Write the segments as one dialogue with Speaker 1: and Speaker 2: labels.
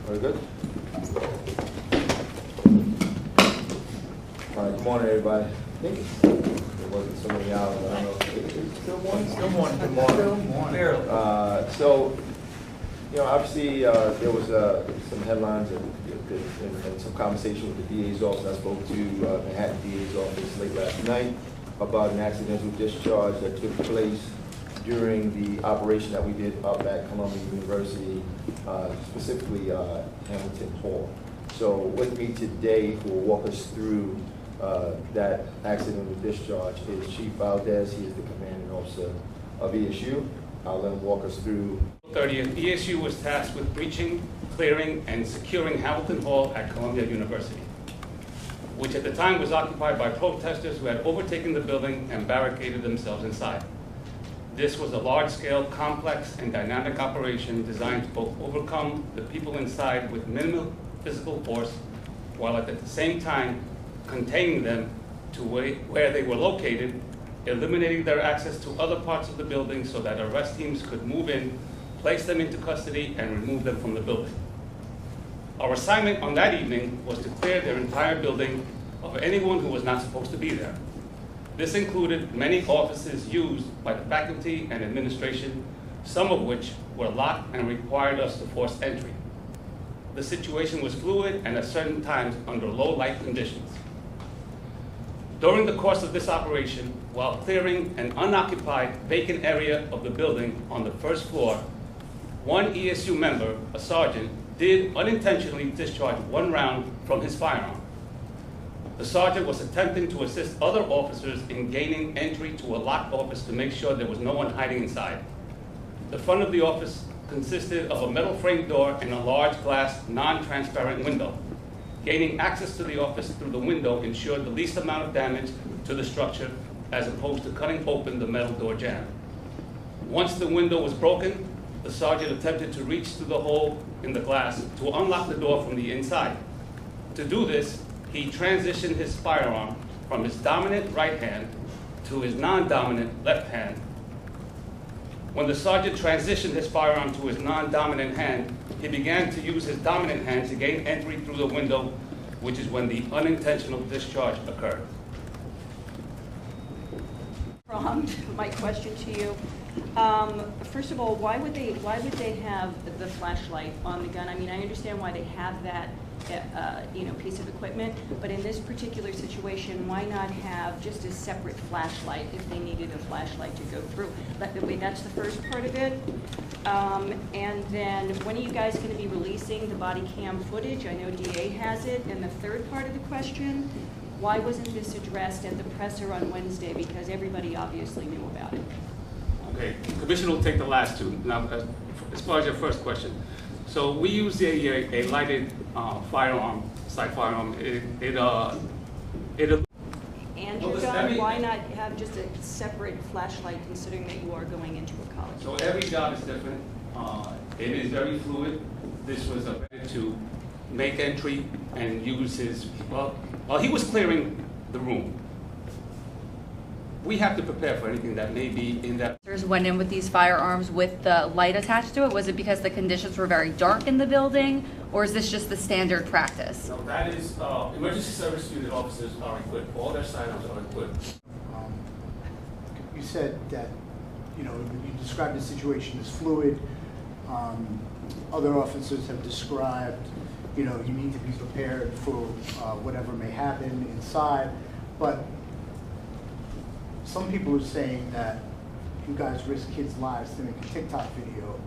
Speaker 1: Very good. All right, good morning, everybody. I think it wasn't so many hours, but I don't know. It's still morning? Still morning. Good morning. Still morning. So, you know, obviously, there was some headlines and some conversation with the DA's office. I spoke to Manhattan DA's office late last night about an accidental discharge that took place during the operation that we did up at Columbia University, specifically Hamilton Hall. So with me today, who will walk us through that accidental discharge, is Chief Valdez. He is the commanding officer of ESU. I'll let him walk us through.
Speaker 2: 30th, ESU was tasked with breaching, clearing, and securing Hamilton Hall at Columbia University, which at the time was occupied by protesters who had overtaken the building and barricaded themselves inside. This was a large-scale, complex, and dynamic operation designed to both overcome the people inside with minimal physical force, while at the same time containing them to where they were located, eliminating their access to other parts of the building so that arrest teams could move in, place them into custody, and remove them from the building. Our assignment on that evening was to clear their entire building of anyone who was not supposed to be there. This included many offices used by the faculty and administration, some of which were locked and required us to force entry. The situation was fluid and at certain times under low light conditions. During the course of this operation, while clearing an unoccupied vacant area of the building on the first floor, one ESU member, a sergeant, did unintentionally discharge one round from his firearm. The sergeant was attempting to assist other officers in gaining entry to a locked office to make sure there was no one hiding inside. The front of the office consisted of a metal frame door and a large glass, non-transparent window. Gaining access to the office through the window ensured the least amount of damage to the structure as opposed to cutting open the metal door jamb. Once the window was broken, the sergeant attempted to reach through the hole in the glass to unlock the door from the inside. To do this, he transitioned his firearm from his dominant right hand to his non-dominant left hand. When the sergeant transitioned his firearm to his non-dominant hand, he began to use his dominant hand to gain entry through the window, which is when the unintentional discharge occurred.
Speaker 3: My question to you. First of all, why would they have the flashlight on the gun? I mean, I understand why they have that piece of equipment, but in this particular situation, why not have just a separate flashlight if they needed a flashlight to go through? That's the first part of it. And then when are you guys going to be releasing the body cam footage? I know DA has it. And the third part of the question, why wasn't this addressed at the presser on Wednesday? Because everybody obviously knew about it.
Speaker 2: Okay, Commissioner will take the last two. Now, as far as your first question, so we use a lighted firearm, side firearm.
Speaker 3: And your gun, why not have just a separate flashlight, considering that you are going into a college?
Speaker 2: So every job is different. It is very fluid. This was to make entry and use his, while he was clearing the room, we have to prepare for anything that may be in that.
Speaker 4: Went in with these firearms with the light attached to it. Was it because the conditions were very dark in the building, or is this just the standard practice?
Speaker 2: No, that is, emergency service unit officers are equipped. All their sidearms are equipped.
Speaker 5: You said that, you described the situation as fluid. Other officers have described, you need to be prepared for whatever may happen inside, but some people are saying that you guys risk kids' lives to make a TikTok video,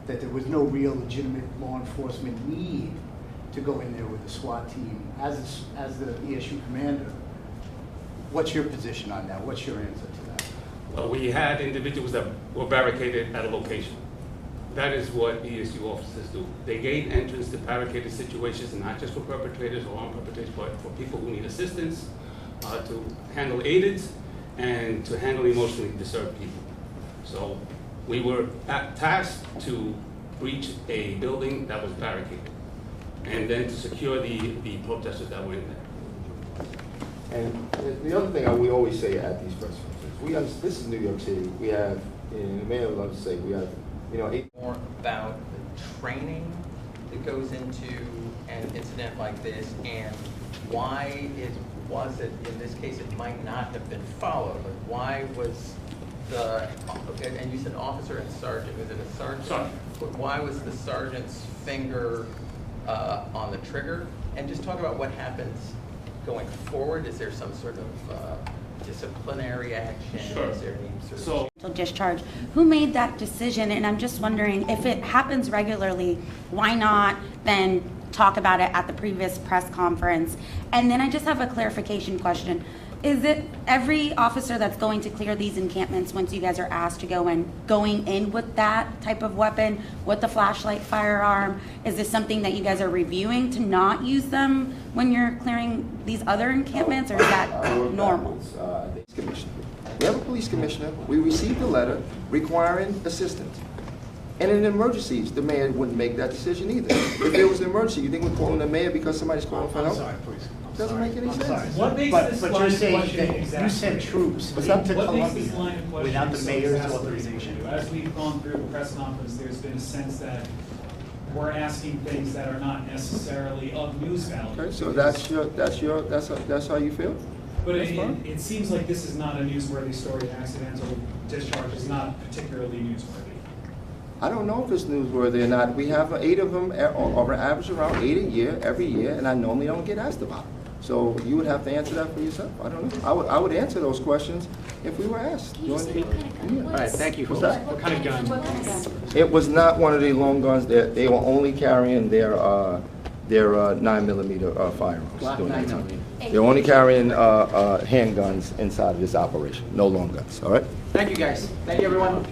Speaker 5: that there was no real legitimate law enforcement need to go in there with a SWAT team. As the ESU commander, what's your position on that? What's your answer to that?
Speaker 2: Well, we had individuals that were barricaded at a location. That is what ESU officers do. They gain entrance to barricaded situations, not just for perpetrators or armed perpetrators, but for people who need assistance, to handle aideds, and to handle emotionally disturbed people. So we were tasked to breach a building that was barricaded, and then to secure the protesters that were in there.
Speaker 1: And the other thing we always say at these press conferences, this is New York City. We have, in the mayor loves to say, we have, 8
Speaker 6: more about the training that goes into an incident like this, and why was it, in this case, it might not have been followed? Like, why was the, and you said officer and sergeant, was it a sergeant?
Speaker 2: Sergeant.
Speaker 6: But why was the sergeant's finger on the trigger? And just talk about what happens going forward. Is there some sort of disciplinary action?
Speaker 2: Sure.
Speaker 6: Is there any sort of...
Speaker 7: Discharge. Who made that decision? And I'm just wondering, if it happens regularly, why not then talk about it at the previous press conference? And then I just have a clarification question. Is it every officer that's going to clear these encampments, once you guys are asked to go in, going in with that type of weapon, with the flashlight firearm? Is this something that you guys are reviewing to not use them when you're clearing these other encampments, or is that normal?
Speaker 1: Commissioner. We have a police commissioner. We received a letter requiring assistance. And in emergencies, the mayor wouldn't make that decision either. If there was an emergency, you think we're calling the mayor because somebody's calling for help?
Speaker 5: I'm sorry, please.
Speaker 1: Doesn't make any sense.
Speaker 8: What makes this
Speaker 5: But
Speaker 8: line
Speaker 5: you're
Speaker 8: of
Speaker 5: saying
Speaker 8: questioning
Speaker 5: that
Speaker 8: exactly?
Speaker 5: you sent troops
Speaker 1: What's that?
Speaker 5: into
Speaker 8: What makes
Speaker 5: Columbia
Speaker 8: this line of questioning
Speaker 5: without the
Speaker 8: so
Speaker 5: mayor's
Speaker 8: fascinating
Speaker 5: authorization?
Speaker 8: to you? As we've gone through the press conference, there's been a sense that we're asking things that are not necessarily of news value.
Speaker 1: Okay, so that's how you feel?
Speaker 8: But
Speaker 1: That's fine.
Speaker 8: it seems like this is not a newsworthy story. Accidental discharge is not particularly newsworthy.
Speaker 1: I don't know if it's newsworthy or not. We have 8 of them, or average around 8 a year, every year, and I normally don't get asked about it. So you would have to answer that for yourself. I don't know. I would answer those questions if we were asked.
Speaker 7: All
Speaker 9: right, thank you.
Speaker 1: What's that?
Speaker 9: What kind of gun?
Speaker 1: It was not one of the long guns. They were only carrying their 9mm firearms.
Speaker 9: Glock
Speaker 1: during that
Speaker 9: 9mm.
Speaker 1: time. They're only carrying handguns inside of this operation, no long guns. All right.
Speaker 9: Thank you, guys. Thank you, everyone.